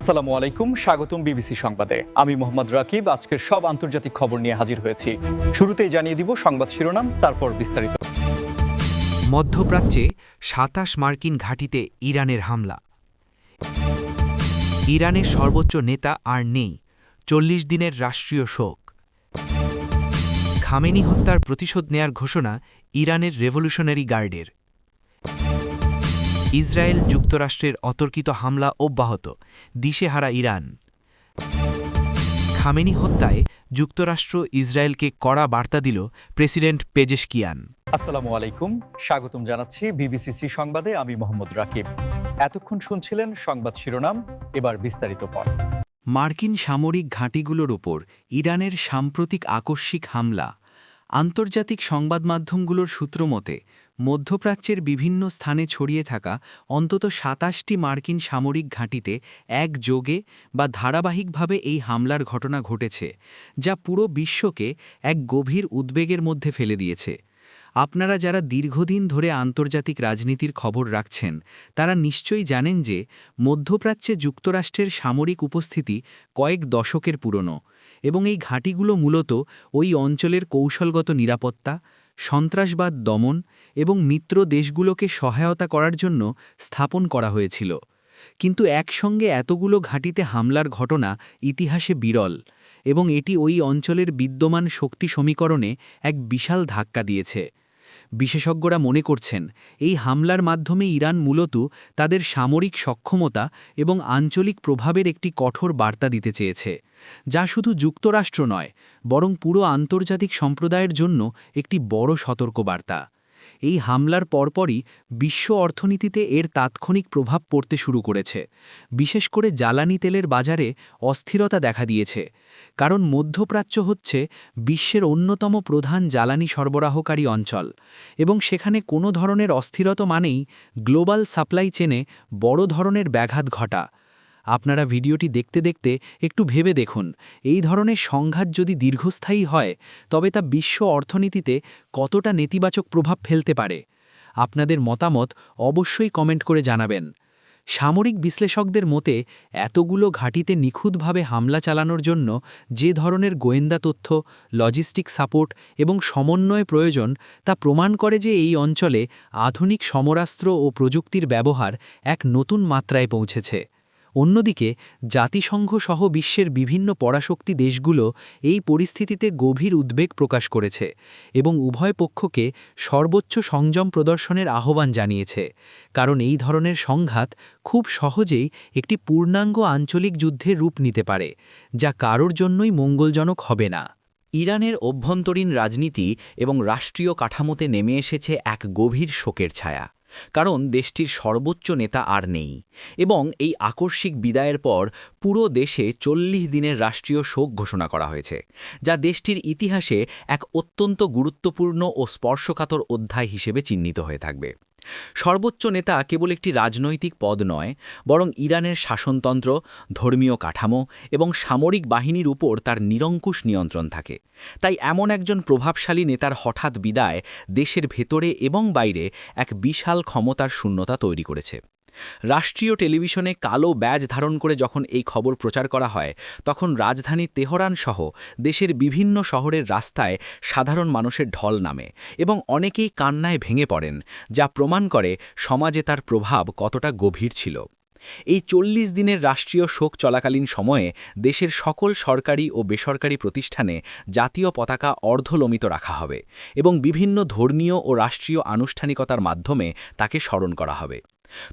আসসালামু আলাইকুম, স্বাগতম বিবিসি সংবাদে। আমি মোহাম্মদ রাকিব। আজকের সব আন্তর্জাতিক খবর নিয়ে হাজির হয়েছি। শুরুতেই জানিয়ে দিব সংবাদ শিরোনাম, তারপর বিস্তারিত। মধ্যপ্রাচ্যে ২৭ মার্কিন ঘাঁটিতে ইরানের হামলা। ইরানের সর্বোচ্চ নেতা আর নেই, ৪০ দিনের রাষ্ট্রীয় শোক। খামেনি হত্যার প্রতিশোধ নেয়ার ঘোষণা ইরানের রেভলিউশনারি গার্ডের। ইসরায়েল যুক্তরাষ্ট্রের অতর্কিত হামলা অব্যাহত, দিশেহারা ইরান। খামেনি হত্যায় যুক্তরাষ্ট্র ইসরায়েলকে কড়া বার্তা দিল প্রেসিডেন্ট পেজেশকিয়ান। আসসালামু আলাইকুম, স্বাগতম জানাচ্ছি বিবিসি সংবাদে। আমি মোহাম্মদ রাকিব। এতক্ষণ শুনছিলেন সংবাদ শিরোনাম, এবার বিস্তারিত পর। মার্কিন সামরিক ঘাঁটিগুলোর ওপর ইরানের সাম্প্রতিক আকস্মিক হামলা। আন্তর্জাতিক সংবাদমাধ্যমগুলোর সূত্রমতে মধ্যপ্রাচ্যের বিভিন্ন স্থানে ছড়িয়ে থাকা অন্তত ২৭টি মার্কিন সামরিক ঘাঁটিতে একযোগে বা ধারাবাহিকভাবে এই হামলার ঘটনা ঘটেছে, যা পুরো বিশ্বকে এক গভীর উদ্বেগের মধ্যে ফেলে দিয়েছে। আপনারা যারা দীর্ঘদিন ধরে আন্তর্জাতিক রাজনীতির খবর রাখছেন, তারা নিশ্চয়ই জানেন যে মধ্যপ্রাচ্যে যুক্তরাষ্ট্রের সামরিক উপস্থিতি কয়েক দশকের পুরনো, এবং এই ঘাঁটিগুলো মূলত ওই অঞ্চলের কৌশলগত নিরাপত্তা, সন্ত্রাসবাদ দমন এবং মিত্র দেশগুলোকে সহায়তা করার জন্য স্থাপন করা হয়েছিল। কিন্তু একসঙ্গে এতগুলো ঘাঁটিতে হামলার ঘটনা ইতিহাসে বিরল, এবং এটি ওই অঞ্চলের বিদ্যমান শক্তি সমীকরণে এক বিশাল ধাক্কা দিয়েছে। বিশেষজ্ঞরা মনে করছেন, এই হামলার মাধ্যমে ইরান মূলত তাদের সামরিক সক্ষমতা এবং আঞ্চলিক প্রভাবের একটি কঠোর বার্তা দিতে চেয়েছে, যা শুধু যুক্তরাষ্ট্র নয়, বরং পুরো আন্তর্জাতিক সম্প্রদায়ের জন্য একটি বড় সতর্কবার্তা। এই হামলার পরপরই বিশ্ব অর্থনীতিতে এর তাৎক্ষণিক প্রভাব পড়তে শুরু করেছে। বিশেষ করে জ্বালানি তেলের বাজারে অস্থিরতা দেখা দিয়েছে, কারণ মধ্যপ্রাচ্য হচ্ছে বিশ্বের অন্যতম প্রধান জ্বালানি সরবরাহকারী অঞ্চল, এবং সেখানে কোনো ধরনের অস্থিরতা মানেই গ্লোবাল সাপ্লাই চেনে বড় ধরনের ব্যাঘাত ঘটা। আপনারা ভিডিওটি দেখতে দেখতে একটু ভেবে দেখুন, এই ধরনের সংঘাত যদি দীর্ঘস্থায়ী হয়, তবে তা বিশ্ব অর্থনীতিতে কতটা নেতিবাচক প্রভাব ফেলতে পারে। আপনাদের মতামত অবশ্যই কমেন্ট করে জানাবেন। সামরিক বিশ্লেষকদের মতে, এতগুলো ঘাঁটিতে নিখুঁতভাবে হামলা চালানোর জন্য যে ধরনের গোয়েন্দা তথ্য, লজিস্টিক সাপোর্ট এবং সমন্বয় প্রয়োজন, তা প্রমাণ করে যে এই অঞ্চলে আধুনিক সমরাস্ত্র ও প্রযুক্তির ব্যবহার এক নতুন মাত্রায় পৌঁছেছে। অন্যদিকে জাতিসংঘ সহ বিশ্বের বিভিন্ন পরাশক্তি দেশগুলো এই পরিস্থিতিতে গভীর উদ্বেগ প্রকাশ করেছে এবং উভয় পক্ষকে সর্বোচ্চ সংযম প্রদর্শনের আহ্বান জানিয়েছে, কারণ এই ধরনের সংঘাত খুব সহজেই একটি পূর্ণাঙ্গ আঞ্চলিক যুদ্ধের রূপ নিতে পারে, যা কারোর জন্যই মঙ্গলজনক হবে না। ইরানের অভ্যন্তরীণ রাজনীতি এবং রাষ্ট্রীয় কাঠামোতে নেমে এসেছে এক গভীর শোকের ছায়া, কারণ দেশটির সর্বোচ্চ নেতা আর নেই, এবং এই আকস্মিক বিদায়ের পর পুরো দেশে ৪০ দিনের রাষ্ট্রীয় শোক ঘোষণা করা হয়েছে, যা দেশটির ইতিহাসে এক অত্যন্ত গুরুত্বপূর্ণ ও স্পর্শকাতর অধ্যায় হিসেবে চিহ্নিত হয়ে থাকবে। সর্বোচ্চ নেতা কেবল একটি রাজনৈতিক পদ নয়, বরং ইরানের শাসনতন্ত্র, ধর্মীয় কাঠামো এবং সামরিক বাহিনীর উপর তার নিরঙ্কুশ নিয়ন্ত্রণ থাকে। তাই এমন একজন প্রভাবশালী নেতার হঠাৎ বিদায় দেশের ভেতরে এবং বাইরে এক বিশাল ক্ষমতার শূন্যতা তৈরি করেছে। রাষ্ট্রীয় টেলিভিশনে কালো ব্যাজ ধারণ করে যখন এই খবর প্রচার করা হয়, তখন রাজধানী তেহরান সহ দেশের বিভিন্ন শহরের রাস্তায় সাধারণ মানুষের ঢল নামে এবং অনেকেই কান্নায় ভেঙে পড়েন, যা প্রমাণ করে সমাজে তার প্রভাব কতটা গভীর ছিল। এই ৪০ দিনের রাষ্ট্রীয় শোক চলাকালীন সময়ে দেশের সকল সরকারি ও বেসরকারি প্রতিষ্ঠানে জাতীয় পতাকা অর্ধলোমিত রাখা হবে এবং বিভিন্ন ধর্মীয় ও রাষ্ট্রীয় আনুষ্ঠানিকতার মাধ্যমে তাকে স্মরণ করা হবে।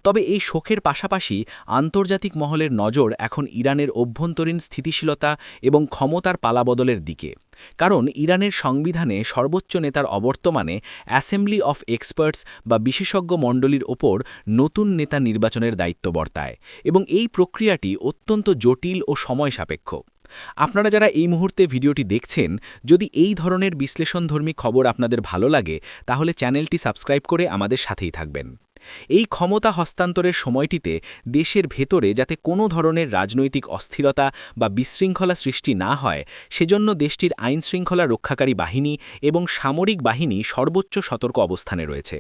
তবে এই শোকের পাশাপাশি আন্তর্জাতিক মহলের নজর এখন ইরানের অভ্যন্তরীণ স্থিতিশীলতা এবং ক্ষমতার পালাবদলের দিকে, কারণ ইরানের সংবিধানে সর্বোচ্চ নেতার অবর্তমানে অ্যাসেম্বলি অফ এক্সপার্টস বা বিশেষজ্ঞ মণ্ডলীর ওপর নতুন নেতা নির্বাচনের দায়িত্ব বর্তায়, এবং এই প্রক্রিয়াটি অত্যন্ত জটিল ও সময় সাপেক্ষ। আপনারা যারা এই মুহূর্তে ভিডিওটি দেখছেন, যদি এই ধরনের বিশ্লেষণধর্মী খবর আপনাদের ভালো লাগে, তাহলে চ্যানেলটি সাবস্ক্রাইব করে আমাদের সাথেই থাকবেন। এই ক্ষমতা হস্তান্তরের সময়টিতে দেশের ভেতরে যাতে কোনো ধরনের রাজনৈতিক অস্থিরতা বা বিশৃঙ্খলা সৃষ্টি না হয় সেজন্য দেশটির আইনশৃঙ্খলা রক্ষাকারী বাহিনী এবং সামরিক বাহিনী সর্বোচ্চ সতর্ক অবস্থানে রয়েছে।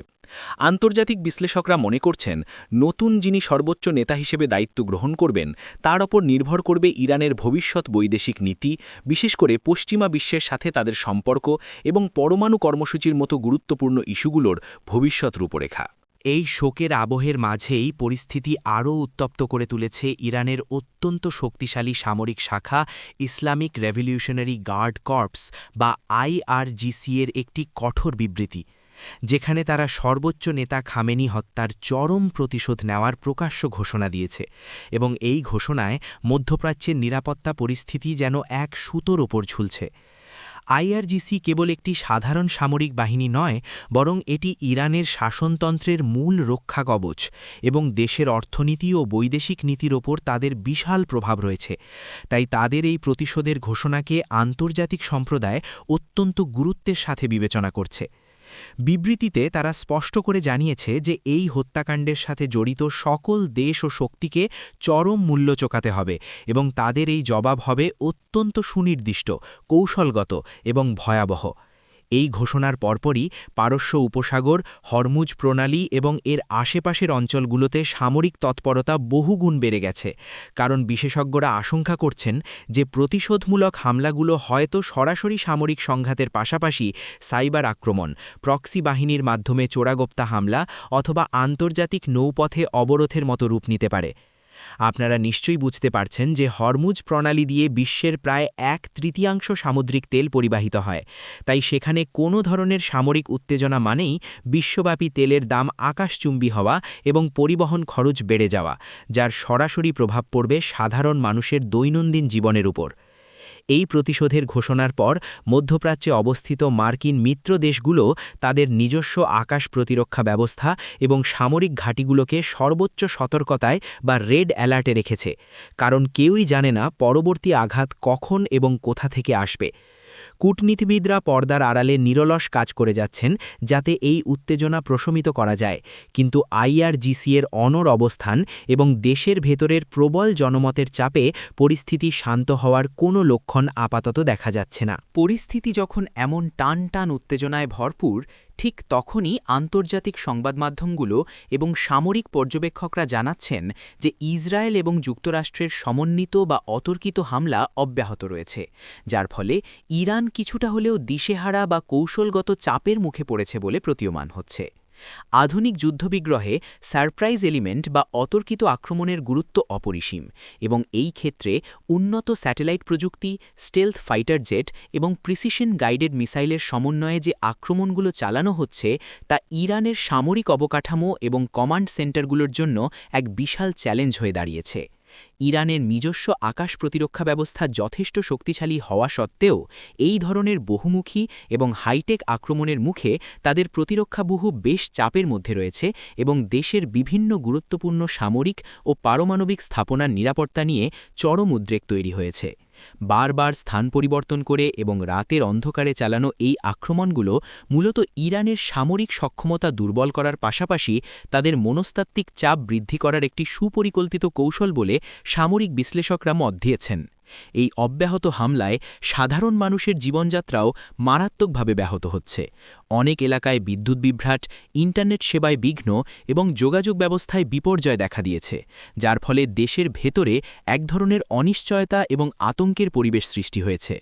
আন্তর্জাতিক বিশ্লেষকরা মনে করছেন নতুন যিনি সর্বোচ্চ নেতা হিসেবে দায়িত্ব গ্রহণ করবেন তার ওপর নির্ভর করবে ইরানের ভবিষ্যৎ বৈদেশিক নীতি, বিশেষ করে পশ্চিমা বিশ্বের সাথে তাদের সম্পর্ক এবং পরমাণু কর্মসূচির মতো গুরুত্বপূর্ণ ইস্যুগুলোর ভবিষ্যৎ রূপরেখা। এই শোকের আবহের মাঝেই পরিস্থিতি আরও উত্তপ্ত করে তুলেছে ইরানের অত্যন্ত শক্তিশালী সামরিক শাখা ইসলামিক রেভলিউশনারি গার্ড কর্পস বা IRGC এর একটি কঠোর বিবৃতি, যেখানে তারা সর্বোচ্চ নেতা খামেনি হত্যার চরম প্রতিশোধ নেওয়ার প্রকাশ্য ঘোষণা দিয়েছে এবং এই ঘোষণায় মধ্যপ্রাচ্যের নিরাপত্তা পরিস্থিতি যেন এক সুতোর ওপর ঝুলছে। IRGC কেবল একটি সাধারণ সামরিক বাহিনী নয়, বরং এটি ইরানের শাসনতন্ত্রের মূল রক্ষা কবচ এবং দেশের অর্থনীতি ও বৈদেশিক নীতির ওপর তাদের বিশাল প্রভাব রয়েছে। তাই তাদের এই প্রতিশোধের ঘোষণাকে আন্তর্জাতিক সম্প্রদায় অত্যন্ত গুরুত্বের সাথে বিবেচনা করছে। বিবৃতিতে তারা স্পষ্ট করে জানিয়েছে যে এই হত্যাকাণ্ডের সাথে জড়িত সকল দেশ ও শক্তিকে চরম মূল্য চোকাতে হবে এবং তাদের এই জবাব হবে অত্যন্ত সুনির্দিষ্ট, কৌশলগত এবং ভয়াবহ। এই ঘোষণার পরপরই পারস্য উপসাগর, হরমুজ প্রণালী এবং এর আশেপাশের অঞ্চলগুলোতে সামরিক তৎপরতা বহুগুণ বেড়ে গেছে, কারণ বিশেষজ্ঞরা আশঙ্কা করছেন যে প্রতিশোধমূলক হামলাগুলো হয়তো সরাসরি সামরিক সংঘাতের পাশাপাশি সাইবার আক্রমণ, প্রক্সি বাহিনীর মাধ্যমে চোরাগোপ্তা হামলা অথবা আন্তর্জাতিক নৌপথে অবরোধের মতো রূপ নিতে পারে। আপনারা নিশ্চয়ই বুঝতে পারছেন যে হরমুজ প্রণালী দিয়ে বিশ্বের প্রায় 1/3 সামুদ্রিক তেল পরিবাহিত হয়, তাই সেখানে কোনো ধরনের সামরিক উত্তেজনা মানেই বিশ্বব্যাপী তেলের দাম আকাশচুম্বী হওয়া এবং পরিবহন খরচ বেড়ে যাওয়া, যার সরাসরি প্রভাব পড়বে সাধারণ মানুষের দৈনন্দিন জীবনের উপর। এই প্রতিশোধের ঘোষণার পর মধ্যপ্রাচ্যে অবস্থিত মার্কিন মিত্র দেশগুলো তাদের নিজস্ব আকাশ প্রতিরক্ষা ব্যবস্থা এবং সামরিক ঘাঁটিগুলোকে সর্বোচ্চ সতর্কতায় বা রেড অ্যালার্টে রেখেছে, কারণ কেউই জানে না পরবর্তী আঘাত কখন এবং কোথা থেকে আসবে। কূটনীতিবিদরা পর্দার আড়ালে নিরলস কাজ করে যাচ্ছেন যাতে এই উত্তেজনা প্রশমিত করা যায়, কিন্তু IRGC এর অনড় অবস্থান এবং দেশের ভেতরের প্রবল জনমতের চাপে পরিস্থিতি শান্ত হওয়ার কোনো লক্ষণ আপাতত দেখা যাচ্ছে না। পরিস্থিতি যখন এমন টান টান উত্তেজনায় ভরপুর, ঠিক তখনই আন্তর্জাতিক সংবাদমাধ্যমগুলো এবং সামরিক পর্যবেক্ষকরা জানাচ্ছেন যে ইসরায়েল এবং যুক্তরাষ্ট্রের সমন্বিত বা অতর্কিত হামলা অব্যাহত রয়েছে, যার ফলে ইরান কিছুটা হলেও দিশেহারা বা কৌশলগত চাপের মুখে পড়েছে বলে প্রতীয়মান হচ্ছে। আধুনিক যুদ্ধবিগ্রহে সারপ্রাইজ এলিমেন্ট বা অতর্কিত আক্রমণের গুরুত্ব অপরিসীম এবং এই ক্ষেত্রে উন্নত স্যাটেলাইট প্রযুক্তি, স্টেলথ ফাইটার জেট এবং প্রিসিশন গাইডেড মিসাইলের সমন্বয়ে যে আক্রমণগুলো চালানো হচ্ছে তা ইরানের সামরিক অবকাঠামো এবং কমান্ড সেন্টারগুলোর জন্য এক বিশাল চ্যালেঞ্জ হয়ে দাঁড়িয়েছে। ইরানের নিজস্ব আকাশ প্রতিরক্ষা ব্যবস্থা যথেষ্ট শক্তিশালী হওয়া সত্ত্বেও এই ধরনের বহুমুখী এবং হাইটেক আক্রমণের মুখে তাদের প্রতিরক্ষাবহু বেশ চাপের মধ্যে রয়েছে এবং দেশের বিভিন্ন গুরুত্বপূর্ণ সামরিক ও পারমাণবিক স্থাপনার নিরাপত্তা নিয়ে চরম উদ্বেগ তৈরি হয়েছে। বারবার স্থান পরিবর্তন করে এবং রাতের অন্ধকারে চালানো এই আক্রমণগুলো মূলত ইরানের সামরিক সক্ষমতা দুর্বল করার পাশাপাশি তাদের মনস্তাত্ত্বিক চাপ বৃদ্ধি করার একটি সুপরিকল্পিত কৌশল বলে সামরিক বিশ্লেষকরা মত দিয়েছেন। এই অব্যাহত হামলায় সাধারণ মানুষের জীবনযাত্রাও মারাত্মকভাবে ব্যাহত হচ্ছে। অনেক এলাকায় বিদ্যুৎ বিভ্রাট, ইন্টারনেট সেবায় বিঘ্ন এবং যোগাযোগ ব্যবস্থায় বিপর্যয় দেখা দিয়েছে, যার ফলে দেশের ভেতরে এক ধরনের অনিশ্চয়তা এবং আতঙ্কের পরিবেশ সৃষ্টি হয়েছে।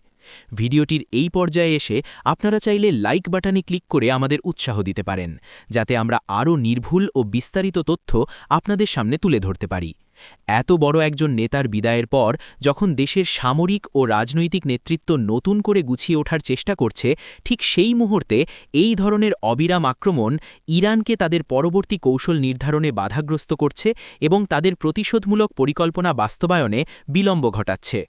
ভিডিওটির এই পর্যায়ে এসে আপনারা চাইলে লাইক বাটনে ক্লিক করে আমাদের উৎসাহ দিতে পারেন, যাতে আমরা আরও নির্ভুল ও বিস্তারিত তথ্য আপনাদের সামনে তুলে ধরতে পারি। এত বড় একজন নেতার বিদায়ের পর যখন দেশের সামরিক ও রাজনৈতিক নেতৃত্ব নতুন করে গুছিয়ে ওঠার চেষ্টা করছে, ঠিক সেই মুহূর্তে এই ধরনের অবিরাম আক্রমণ ইরানকে তাদের পরবর্তী কৌশল নির্ধারণে বাধাগ্রস্ত করছে এবং তাদের প্রতিশোধমূলক পরিকল্পনা বাস্তবায়নে বিলম্ব ঘটাচ্ছে।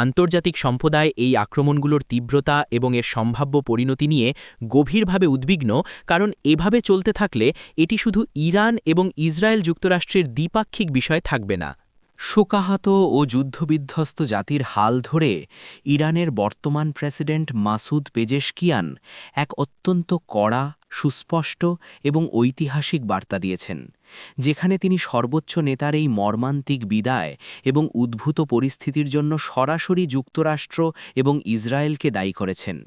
আন্তর্জাতিক সম্প্রদায় এই আক্রমণগুলোর তীব্রতা এবং এর সম্ভাব্য পরিণতি নিয়ে গভীরভাবে উদ্বিগ্ন, কারণ এভাবে চলতে থাকলে এটি শুধু ইরান এবং ইসরায়েল যুক্তরাষ্ট্রের দ্বিপাক্ষিক বিষয় থাকবে না। শোকাহত ও যুদ্ধবিধ্বস্ত জাতির হাল ধরে ইরানের বর্তমান প্রেসিডেন্ট মাসুদ পেজেশকিয়ান এক অত্যন্ত কড়া সুস্পষ্ট এবং ঐতিহাসিক বার্তা দিয়েছেন, যেখানে তিনি সর্বোচ্চ নেতার এই মর্মান্তিক বিদায় এবং উদ্ভূত পরিস্থিতির জন্য সরাসরি যুক্তরাষ্ট্র এবং ইসরায়েলকে দায়ী করেছেন।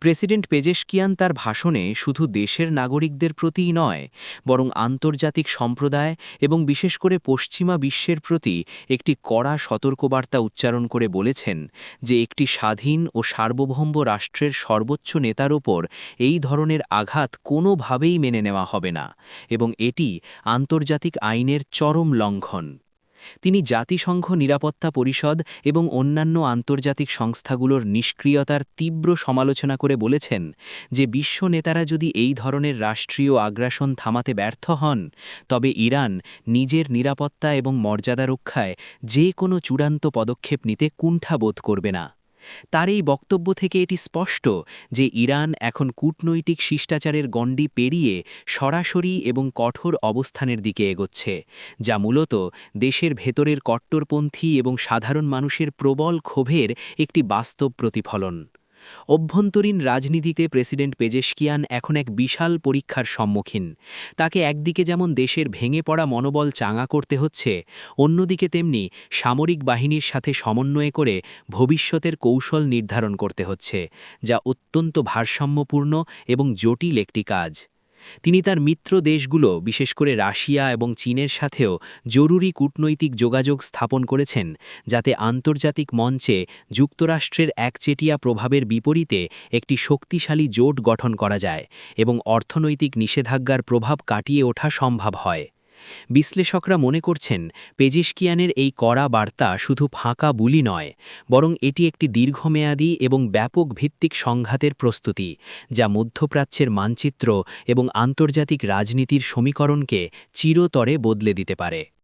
প্রেসিডেন্ট পেজেশকিয়ান তার ভাষণে শুধু দেশের নাগরিকদের প্রতিই নয়, বরং আন্তর্জাতিক সম্প্রদায় এবং বিশেষ করে পশ্চিমা বিশ্বের প্রতি একটি কড়া সতর্কবার্তা উচ্চারণ করে বলেছেন যে একটি স্বাধীন ও সার্বভৌম রাষ্ট্রের সর্বোচ্চ নেতার ওপর এই ধরনের আঘাত কোনোভাবেই মেনে নেওয়া হবে না এবং এটি আন্তর্জাতিক আইনের চরম লঙ্ঘন। তিনি জাতিসংঘ নিরাপত্তা পরিষদ এবং অন্যান্য আন্তর্জাতিক সংস্থাগুলোর নিষ্ক্রিয়তার তীব্র সমালোচনা করে বলেছেন যে বিশ্ব নেতারা যদি এই ধরনের রাষ্ট্রীয় আগ্রাসন থামাতে ব্যর্থ হন, তবে ইরান নিজের নিরাপত্তা এবং মর্যাদা রক্ষায় যে কোনো চূড়ান্ত পদক্ষেপ নিতে কুণ্ঠা বোধ করবে না। তার এই বক্তব্য থেকে এটি স্পষ্ট যে ইরান এখন কূটনৈতিক শিষ্টাচারের গণ্ডি পেরিয়ে সরাসরি এবং কঠোর অবস্থানের দিকে এগোচ্ছে, যা মূলত দেশের ভেতরের কট্টরপন্থী এবং সাধারণ মানুষের প্রবল ক্ষোভের একটি বাস্তব প্রতিফলন। অভ্যন্তরীণ রাজনীতিতে প্রেসিডেন্ট পেজেশকিয়ান এখন এক বিশাল পরীক্ষার সম্মুখীন। তাকে একদিকে যেমন দেশের ভেঙে পড়া মনোবল চাঙা করতে হচ্ছে, অন্যদিকে তেমনি সামরিক বাহিনীর সাথে সমন্বয় করে ভবিষ্যতের কৌশল নির্ধারণ করতে হচ্ছে, যা অত্যন্ত ভারসাম্যপূর্ণ এবং জটিল একটি কাজ। তিনি তার মিত্র দেশগুলো, বিশেষ করে রাশিয়া এবং চীনের সাথেও জরুরি কূটনৈতিক যোগাযোগ স্থাপন করেছেন, যাতে আন্তর্জাতিক মঞ্চে যুক্তরাষ্ট্রের একচেটিয়া প্রভাবের বিপরীতে একটি শক্তিশালী জোট গঠন করা যায় এবং অর্থনৈতিক নিষেধাজ্ঞার প্রভাব কাটিয়ে ওঠা সম্ভব হয়। বিশ্লেষকরা মনে করছেন পেজেশকিয়ানের এই কড়া বার্তা শুধু ফাঁকা বুলি নয়, বরং এটি একটি দীর্ঘমেয়াদী এবং ব্যাপক ভিত্তিক সংঘাতের প্রস্তুতি, যা মধ্যপ্রাচ্যের মানচিত্র এবং আন্তর্জাতিক রাজনীতির সমীকরণকে চিরতরে বদলে দিতে পারে।